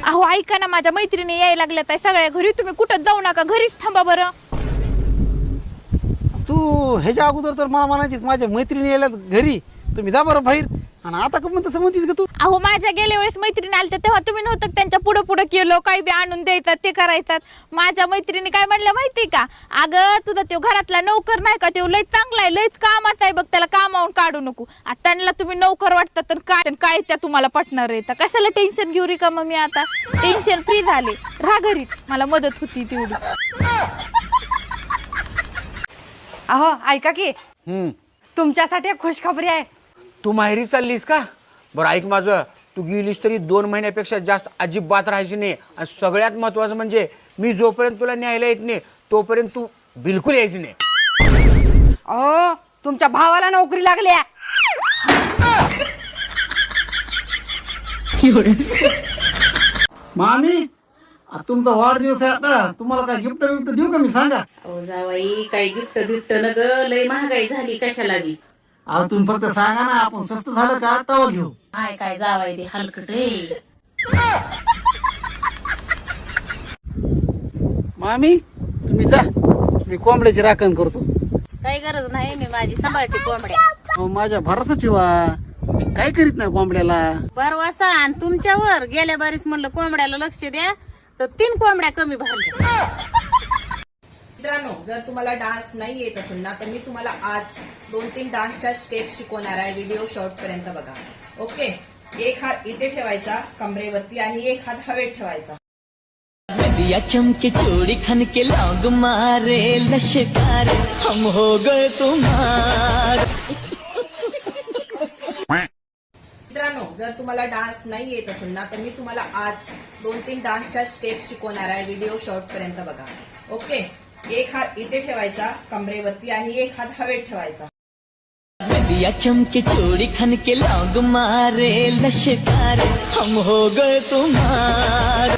अहो ऐका ना, माझ्या मैत्रिणी यायला लागल्यात आहे सगळ्या घरी, तुम्ही कुठं जाऊ नका, घरीच थांबा बरं. तू ह्याच्या अगोदर तर मला म्हणायचीस माझ्या मैत्रिणी यायला घरी, तुम्ही जा बरं बाहेर, आणि आता का म्हणत म्हणतीस का तू? अहो माझ्या गेल्या वेळेस मैत्रिणी आल्या तेव्हा तुम्ही नव्हतं त्यांच्या पुढं पुढं केलं, काही बी आणून द्यायतात ते करायतात. माझ्या मैत्रिणी काय म्हणल्या माहिती का, अगं तुझा तो घरातला नोकर नाही का, तो लय चांगला आहे, लयच कामाचा आहे बघ, त्याला कामावून काढू नको. आता त्यांना तुम्ही नोकर वाटतात तर काय त्या तुम्हाला पटणार आहे? तर कशाला टेन्शन घेऊ रे का, मग मी आता टेन्शन फ्री झाले, राहा घरी, मला मदत होती तेवढी. अहो ऐका की, तुमच्यासाठी एक खुशखबरी आहे. तू माहेरी चाललीस का? बरं ऐक माझं, तू गेलीस तरी 2 महिन्यापेक्षा जास्त अजिबात राहायची नाही. आणि सगळ्यात महत्वाचं म्हणजे मी जोपर्यंत तुला न्यायला येत नाही तोपर्यंत तू बिलकुल यायची नाही. अहो तुमच्या भावाला नोकरी लागली आहे. मामी तुमचा वाढदिवस आहे आता, तुम्हाला काय गिफ्ट बिफ्ट देऊ का मी, सांगा? अहो जावाई, काही गिफ्ट बिफ्ट न ग, लय महागाई झाली कशाला बी. अहो तुम्ही फक्त सांगा ना, आपण स्वस्त झालं का तवा घेऊ. काय जावाई ते हलकट आहे. मामी तुम्ही जा, मी कोंबड्याची राखण करतो. काही गरज नाही, मी माझी सांभाळते कोंबड्या. अहो माझ्या भरोसा ठेवा, मी काय करीत नाही कोंबड्याला. बरवासा आणि तुमच्यावर गेल्या बारीस म्हणलं कोंबड्याला लक्ष द्या तर 3 कोंबड्या कमी भरल्या. मित्रांनो, जर तुम्हाला डान्स नाही येत असेल ना, तर मी तुम्हाला आज 2-3 डान्सच्या स्टेप शिकवणार आहे. व्हिडिओ शॉर्ट पर्यंत बघा. ओके, एक हात इथे ठेवायचा कमरेवरती आणि एक हात हवेत ठेवायचा. नदिया चमके चोरी खन के लौंग मारे लश्कर हम हो गए तुम्हार. मित्रांनो, जर तुम्हाला डान्स नाही येत असेल ना, तर मी तुम्हाला आज 2-3 डान्सच्या स्टेप शिकवणार आहे. व्हिडिओ शॉर्ट पर्यंत बघा. ओके, एक हात इथे ठेवायचा कमरेवरती आणि एक हात हवेत ठेवायचा. नदिया चमके चोरी खन के लौंग मारे लश्कर हम हो गए तुम्हार.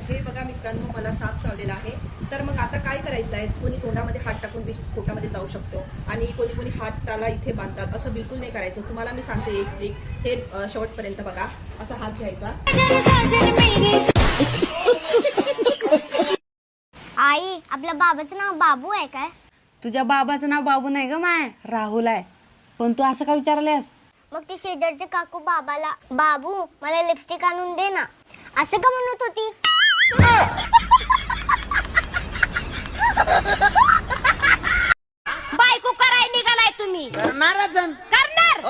हे बघा मित्रांनो, मला साप चावलेला आहे. तर मग आता काय करायचं आहे, कोणी तोंडामध्ये हात टाकून पोटामध्ये जाऊ शकतो आणि कोणी कोणी हाताला इथे बांधतात. असं बिलकुल नाही करायचं. तुम्हाला मी सांगते एक ट्रिक, हे शेवटपर्यंत बघा. असा हात घ्यायचा. आई, आपल्या बाबाचं नाव बाबू आहे काय? तुझ्या बाबाचं नाव बाबू नाही ग माय, राहुल आहे. पण तू असं का विचारल्यास? मग ती शेजारचे काकू बाबाला, बाबू मला लिपस्टिक आणून दे ना, असं का म्हणत होती? बायको कराय निघालाय तुम्ही? करणार.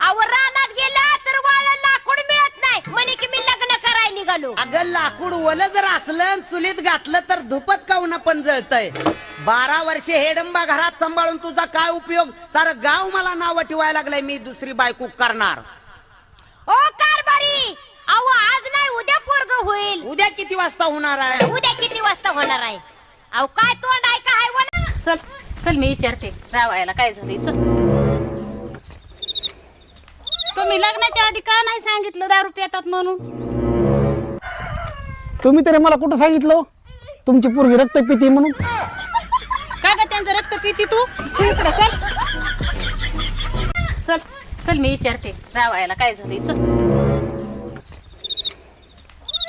अहो रानात गेला तर वाळा लाकूड मिळत नाही, म्हणे की मी लग्न कराय निघालो. अगं लाकूड ओलं जर असलं चुलीत घातलं तर धुपत काऊन पण जळतय. 12 वर्षे हेडंबा घरात सांभाळून तुझा काय उपयोग? सारं गाव मला नाव ठेवायला लागलंय मी दुसरी बायको करणार. ओ कारभारी, अहो आज नाही उद्या पोरग होईल. उद्या किती वाजता होणार आहे? उद्या किती वाजता होणार आहे? अहो काय तोंड आहे का हाय? चल चल, मी विचारते जावायला काय झालं. चल, तुम्ही लग्नाच्या आधी का नाही सांगितलं दारू पितात म्हणून? तुम्ही तरी मला कुठं सांगितलं तुमची पोरगी रक्त पिती म्हणून? का ग त्यांचं रक्त पिती तू इकडे चल. चल चल, मी विचारते जावायला काय झालं. चल,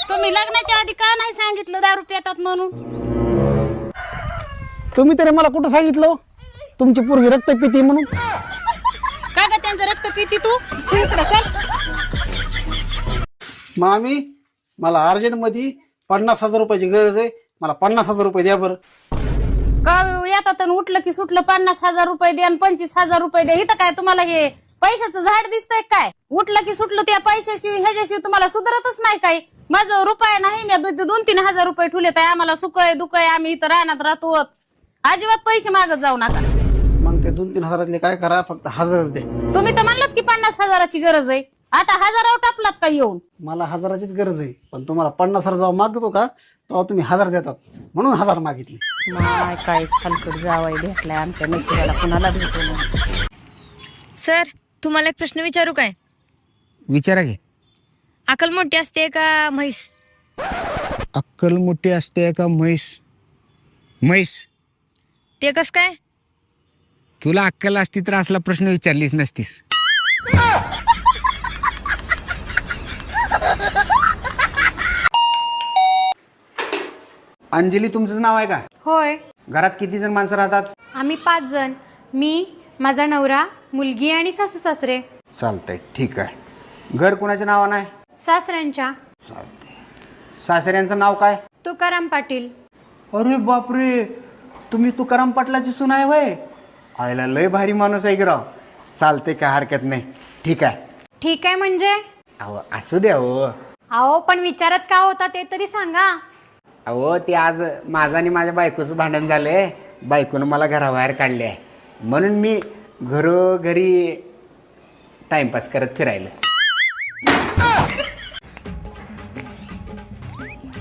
तुम्ही लग्नाच्या आधी का नाही सांगितलं दारू पितात म्हणून? तुम्ही तरी मला कुठं सांगितलं तुमची पोरगी रक्त पिती म्हणून? का ग त्यांचं रक्त पिती तू इकडे चल. मामी, मला अर्जंट मध्ये 50,000 रुपयाची गरज आहे, मला 50,000 रुपये द्या बरं. का येतात आणि उठलं की सुटलं 50,000 रुपये द्या आणि 25,000 रुपये द्या. इथं काय तुम्हाला हे पैशाचं झाड दिसतंय काय? उठलं की सुटलं त्या पैशाशिवाय ह्याच्याशिवाय तुम्हाला सुधारतच नाही काही. माझं रुपये नाही, मी 2-3 हजार रुपये ठेवले तर आम्हाला सुख आहे दुःख आहे, आम्ही इथं राहण्यात राहतो. अजिबात पैसे मागत जाऊ नका. मग ते 2-3 हजारातले काय करा, फक्त 1000च द्या. तुम्ही तर म्हणलात की 50,000ची गरज आहे, आता 1000 टाकलात का येऊन? मला 1000चीच गरज आहे, पण तुम्हाला 50,000 जेव्हा मागतो का तेव्हा तुम्ही 1000 देतात, म्हणून 1000 मागितले. काय हलकट जावाय भेटलाय आमच्या नशिबाला, कुणाला भेटू. सर, तुम्हाला एक प्रश्न विचारू काय? विचारा घे. अकल मोठी असते का म्हैस? अक्कल मोठी असते का म्हैस? म्हैस. ते कस काय? तुला अक्कल असती तर असला प्रश्न विचारलीच नसतीस. अंजली तुमचं नाव आहे का? होय. घरात किती जण माणसं राहतात? आम्ही 5 जण. मी, माझा नवरा, मुलगी आणि सासू सासरे. चालतंय, ठीक आहे. घर कोणाच्या नावानं आहे? सासऱ्यांच्या. चालतंय. सासऱ्यांचं नाव काय? तुकाराम पाटील. अरे बापरे, तुम्ही तुकाराम पाटलाची सून आहे वय? आयला लय भारी माणूस आहे की राव. चालते, काय हरकत नाही. ठीक आहे. ठीक आहे म्हणजे? अहो असू द्या हो. अहो पण विचारत का होता ते तरी सांगा. अहो ते आज माझं आणि माझ्या बायकोचं भांडण झालंय. बायकोनं मला घराबाहेर काढले आहे, म्हणून मी घरोघरी टाइमपास करत फिरायला.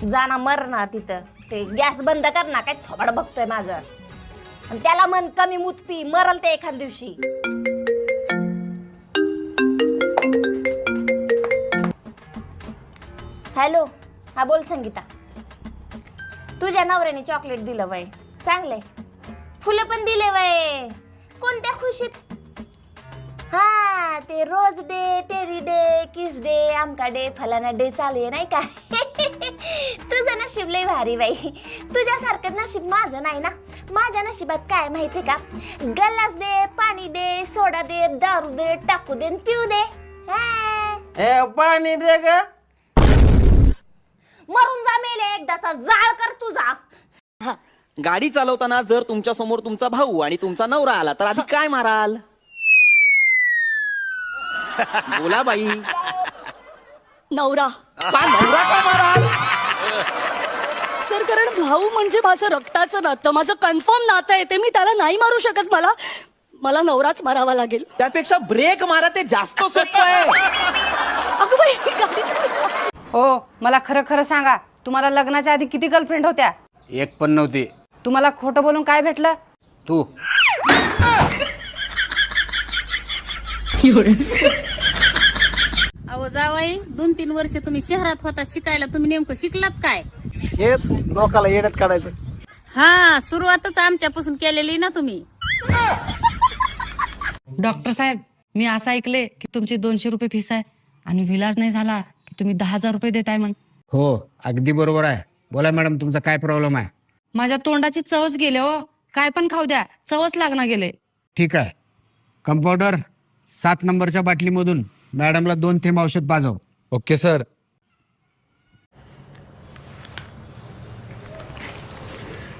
जाना मर ना तिथं. ते गॅस बंद कर ना. काय थोबाड बघतोय माझं. आणि त्याला मन कमी मूत पी, मरल ते एखाद दिवशी. हॅलो, हा बोल संगीता. तुझ्या नवऱ्याने चॉकलेट दिलं वय, चांगलंय. फुलं पण दिले वय. कोणत्या खुशीत? हा, ते रोज डे, टेरी डे, किस डे, आमका डे, फलाना डे चालू आहे नाही का? तुझं नशीब लय भारी बाई. तुझ्यासारखं नशीब माझं नाही ना. माझ्या नशिबात काय माहिती का? गल्लास दे, पाणी दे, सोडा दे, दारू दे, टाकू दे, पिऊ दे. पाणी दे ग. मरून जा मेले एकदाचा. जाळ कर तुझा. गाडी चालवताना जर तुमच्या समोर तुमचा भाऊ आणि तुमचा नवरा आला तर आधी काय माराल? बोला बाई. नवरा. नवरा का माराल? सर, कारण भाऊ म्हणजे माझं रक्ताचं नातं, माझं कन्फर्म नातं आहे. ते मी त्याला नाही मारू शकत. मला नवराच मारावा लागेल. त्यापेक्षा ब्रेक मारा, ते जास्त सोपं आहे. अगं बाई, गाडी. हो, मला खरं खरं सांगा, तुम्हाला लग्नाच्या आधी किती गर्लफ्रेंड होत्या? एक पण नव्हती. तुम्हाला खोटं बोलून काय भेटलं? तू. अहो जावाई, 2-3 वर्ष तुम्ही शहरात होता शिकायला. तुम्ही नेमकं शिकलात काय? हेच लोकाला येड्यात काढायचं. हा, सुरुवातच आमच्यापासून केलेली ना तुम्ही. डॉक्टर साहेब, मी असं ऐकले की तुमची 200 रुपये फीस आहे आणि विलाज नाही झाला की तुम्ही 10,000 रुपये देताय म्हण. हो, अगदी बरोबर आहे. बोला मॅडम, तुमचा काय प्रॉब्लेम आहे? माझ्या तोंडाची चवच गेले हो. काय पण खाऊ द्या, चवच लागणार गेले. ठीक आहे. कंपाऊंडर, 7 नंबरच्या बाटलीमधून मॅडमला 2 थेंब औषध पाजव. Okay sir.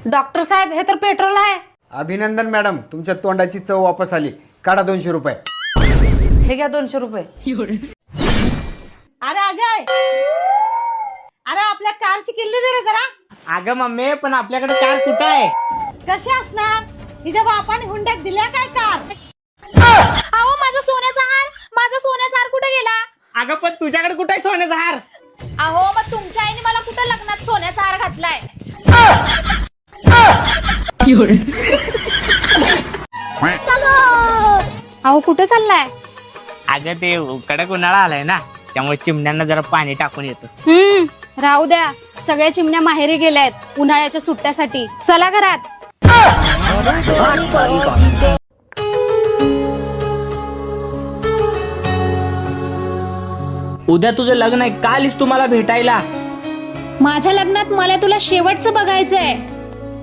डॉक्टर साहेब, हे तर पेट्रोल आहे. अभिनंदन मॅडम, तुमच्या तोंडाची चव वापस आली. काढा 200 रुपये. हे घ्या 200 रुपये. अरे अजय, अरे आपल्या कारची किल्ली दे रे जरा. अगं मम्मी, पण आपल्याकडे कार कुठं आहे? कशी असणार? हिच्या बापाने हुंड्यात दिल्या काय कार? अहो माझा सोन्याचा हार, माझा सोन्याचा हार कुठे गेला? अगं पण तुझ्याकडे कुठं आहे सोन्याचा हार? अहो मग तुमच्या आईने मला कुठं लग्नात सोन्याचा हार घातलाय? अहो कुठे चाललाय? अगं ते कडक उन्हाळा आलाय ना, त्यामुळे चिमण्यांना जरा पाणी टाकून येतो. राहू द्या, सगळ्या चिमण्या माहेरी गेल्यात उन्हाळ्याच्या सुट्ट्यासाठी. चला घरात. उद्या तुझं लग्न आहे, का आलीस तुम्हाला भेटायला? माझ्या लग्नात मला तुला शेवटचं बघायचंय.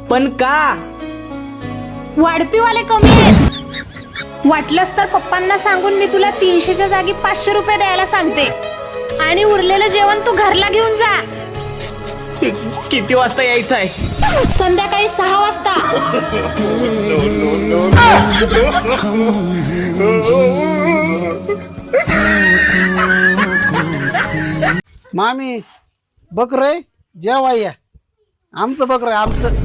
पण का? वाढपीवाले कमी आहेत. वाटलंच तर पप्पांना सांगून मी तुला 300च्या जागी 500 रुपये द्यायला सांगते आणि उरलेलं जेवण तू घरला घेऊन जा. किती वाजता यायचं आहे? संध्याकाळी 6 वाजता. मामी, बकरय जेवाय या. आमचं बकरय आमचं.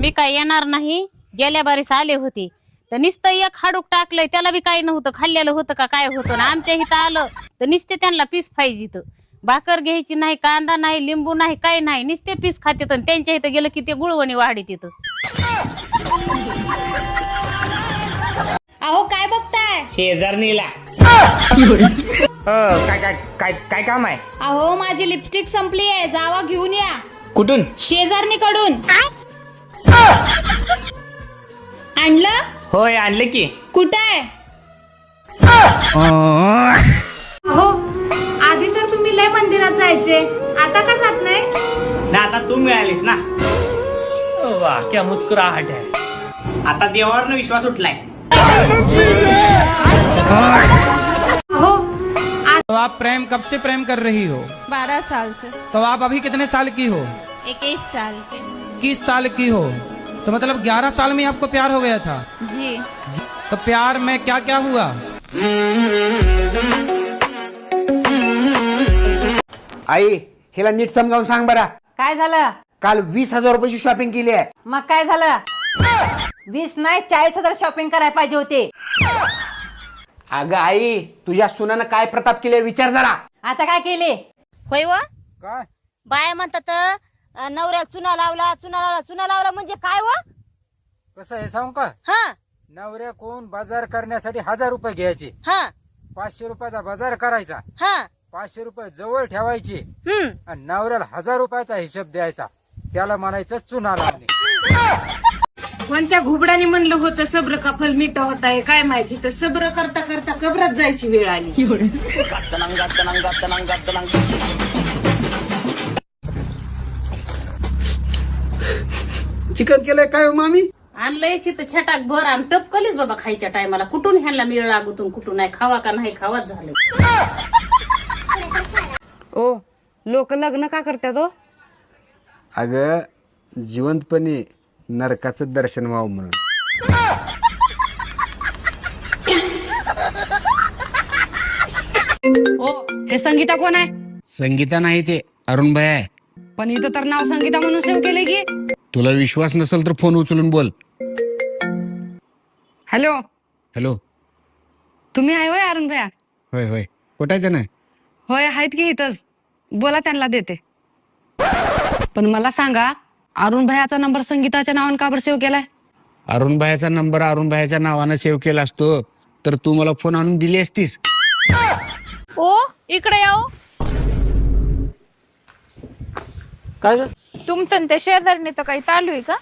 मी काय येणार नाही. गेल्या बारीस आले होते तर नुसतं एक हाडूक टाकलंय, त्याला बी काही नव्हतं. खाल्लेलं होतं का काय होतं ना. आमच्या इथं आलं तर नुसते त्यांना पीस पाहिजे. भाकर घ्यायची नाही, कांदा नाही, लिंबू नाही, काही नाही. नुसते पीस खाते. त्यांच्या इथं गेलं की ते गुळवणी वाढी तिथं. अहो काय बघताय? शेजारणीला. काय काय काय काय काम आहे? अहो माझी लिपस्टिक संपली आहे, जावा घेऊन या. कुठून? शेजारणीकडून. आणलं? होय, आणलं की. कुठं आहे? हो, आधी तर तुम्ही लय मंदिरात जायचे, आता का जात नाही? ना, आता तू मिळालीस ना. वाह क्या मुस्कुराहट है. आता देवावरनं विश्वास उठलाय. तो आप प्रेम कब से प्रेम कर रही हो? 12 साल से. तो आप अभी कितने साल की हो? 21 साल के. 21 साल की हो. तो मतलब 11 साल में आपको प्यार हो गया था? जी. तो प्यार में क्या क्या हुआ? आई हिला नीट समजावून सांग बरा. काय झालं? काल 20,000 रुपयाची शॉपिंग केली आहे. मग काय झालं? 20 नाही 40,000 शॉपिंग करायला पाहिजे होते. अगं आई तुझ्या सुनानं काय प्रताप केले विचार जरा. आता काय केले? होय व काय बाया म्हणतात नवऱ्याला चुना लावला म्हणजे काय व? कसं आहे सांगू का? हा नवऱ्या कोण बाजार करण्यासाठी 1000 रुपये घ्यायचे, हा 500 रुपयाचा बाजार करायचा, हा 500 रुपये जवळ ठेवायचे आणि नवऱ्याला 1000 रुपयाचा हिशोब द्यायचा. त्याला म्हणायचं चुना लावणे. कोणत्या घुबडाने म्हणलं होतं सब्र का फल मिठा होत आहे काय माहिती, तर सब्र करता करता कबरात जायची वेळ आली. चिकन केलंय काय हो मामी? आणलंय शीत छटाक भर आणि टपकलीच बाबा खायच्या टायमाला. कुठून ह्यांना मिळ लागूतून कुठून नाही खावा का नाही खावाच झालं. ओ लोक लग्न का करतात हो? अगं जिवंतपणे नरकाचं दर्शन व्हावं म्हणून. ओ हे संगीता कोण आहे? संगीता नाही ते अरुण भाई आहे. पण इथं तर नाव संगीता म्हणून सेव्ह केले की. तुला विश्वास नसेल तर फोन उचलून बोल. Hello hello. तुम्ही आहे होय अरुण भैया? होय होय कुठं आहे त्यानं? होय आहेत की इथंच. बोला त्यांना देते. पण मला सांगा अरुण भैयाचा नंबर संगीताच्या नावानं का बरं सेव्ह केलाय? अरुण भाईचा नंबर अरुण भाईच्या नावानं सेव्ह केला असतो तर तू मला फोन आणून दिली असतीस. ओ इकडे याओ. काय ग? तुमचं आणि त्या शेजारणीचं काही चालू आहे का?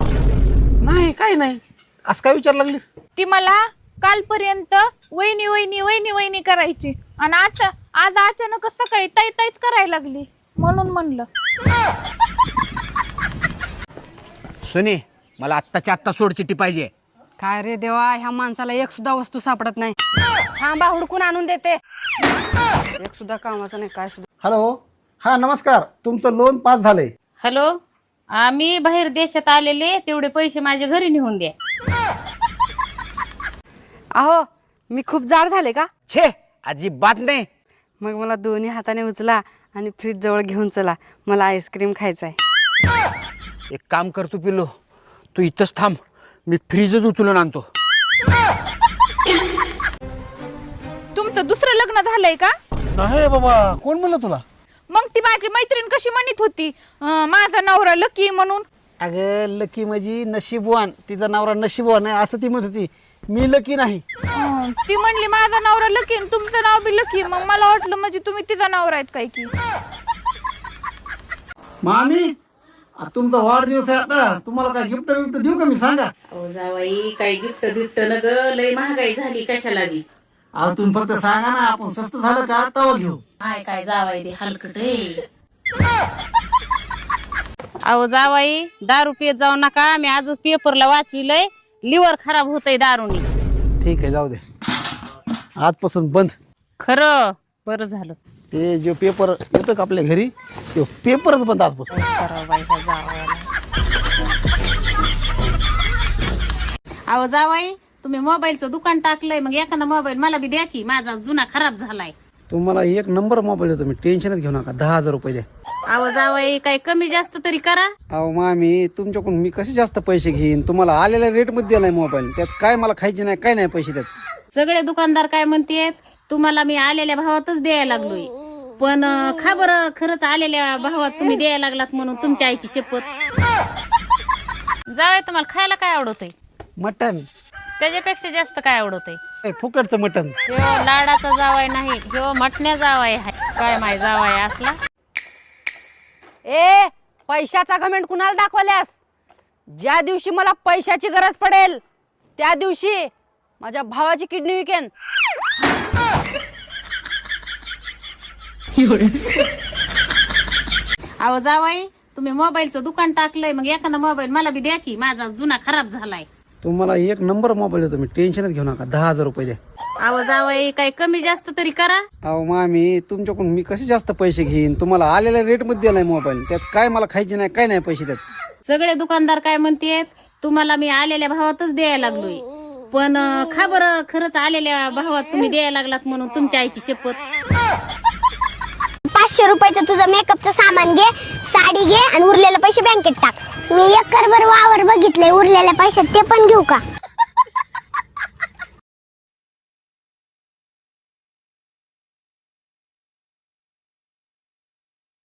नाही काही नाही. असं काय विचार लागलीस? ती मला कालपर्यंत वहिनी वहिनी वहिनी वहिनी करायची आणि आज अचानकच सकाळी ताई ताईच करायला लागली म्हणून म्हणलं. सुनी मला आत्ताच्या आत्ता सोडचिट्टी पाहिजे. काय रे देवा ह्या माणसाला एक सुद्धा वस्तू सापडत नाही. थांबा हुडकून आणून देते. एक सुद्धा कामाचं नाही काय सुद्धा. हॅलो. हा नमस्कार. तुमचं लोन पास झालंय. हॅलो. आम्ही बाहेर देशात आलेले तेवढे पैसे माझ्या घरी नेऊन द्या. अहो मी खूप जाड झाले का? छे अजिबात नाही. मग मला दोन्ही हाताने उचला आणि फ्रीज जवळ घेऊन चला. मला आईस्क्रीम खायचं आहे. एक काम कर तू पिल्लो तू इथंच थांब मी फ्रीजच उचलून आणतो. तुमचं दुसरं लग्न झालंय का? नाही बाबा कोण म्हणलं तुला? मग ती माझी मैत्रीण कशी म्हणत होती माझा नवरा लकी म्हणून. अगं लकी म्हणजे नशीबवान. तिचा नवरा नशीबवान आहे असं ती म्हणत होती. मी लकी नाही. ती म्हणली माझा नवरा लकी तुमचं नाव बी लकी. मग मला वाटलं म्हणजे तुम्ही तिचा नवरा आहेत काय की. मामी तुमचा वाढदिवस आहे आता. तुम्हाला काय गिफ्ट बिफ्ट देऊ का मी सांगा? अहो जावाई काही गिफ्ट बिफ्ट न ग लय महागाई झाली कशाला बी. अहो तुम्ही फक्त सांगा ना आपण स्वस्त झालं का तवा घेऊ. काय जावाई ते हलकट आहे. अहो जावाई दारू पियत जाऊ नका. मी आजच पेपरला वाचलंय लिव्हर खराब होतंय दारूनी. ठीक आहे जाऊ दे. आजपासून बंद. खरं बरं झालं. ते जो पेपर येतो का आपल्या घरी तो पेपरच बंद आजपासून. अहो जावाई तुम्ही मोबाईलचं दुकान टाकलंय मग एखादा मोबाईल मला बी द्या की. माझा जुना खराब झालाय. तुम्हाला एक नंबर मोबाईल देतो मी. टेन्शनच घेऊ नका. 10,000 रुपये द्या. अहो जावाई काही कमी जास्त तरी करा. अहो मामी तुमच्याकडून मी कसे जास्त पैसे घेईन? तुम्हाला आलेल्या रेट मध्ये दिलाय मोबाईल. त्यात काय मला खायचे नाही काय नाही पैसे त्यात. सगळे दुकानदार काय म्हणतेत तुम्हाला मी आलेल्या भावातच द्यायला लागलोय. पण खा बरं खरंच आलेल्या भावात तुम्ही द्यायला लागलात म्हणून तुमच्या आईची शपथ. जावई तुम्हाला खायला काय आवडतंय? मटन. त्याच्यापेक्षा जास्त काय आवडतंय? फुकटचं मटन. ह्यो लाडाचा जावाय नाही ह्यो मटण्या जावाय आहे. काय माय जावाय असला. ए पैशाचा घमेंड कुणाला दाखवल्यास? ज्या दिवशी मला पैशाची गरज पडेल त्या दिवशी माझ्या भावाची किडनी विकेन. अहो जावाई तुम्ही मोबाईलचं दुकान टाकलंय, मग एखादा मोबाईल मला बी द्या की, माझा जुना खराब झालाय. तुम्हाला 1 नंबर मोबाईल देतो मी, टेन्शनच घेऊ नका. 10,000 रुपये द्या. आवाज जावाई काही कमी जास्त तरी करा. अहो मामी, तुमच्याकडून मी कसे जास्त पैसे घेईन? तुम्हाला आलेल्या रेट मध्ये दिलाय मोबाईल, त्यात काय मला खायचे नाही, काय नाही पैसे त्यात. सगळे दुकानदार काय म्हणतेत, तुम्हाला मी आलेल्या भावातच द्यायला लागलोय, पण खा बरं खरंच आलेल्या भावात तुम्ही द्यायला लागलात म्हणून तुमच्या आईची शपथ. 500 रुपयाचं तुझं मेकअपचं सामान घे, साडी घे आणि उरलेले पैसे बँकेत टाक. मी 1 एकरभर वावर बघितलंय, उरलेल्या पैशात ते पण घेऊ का?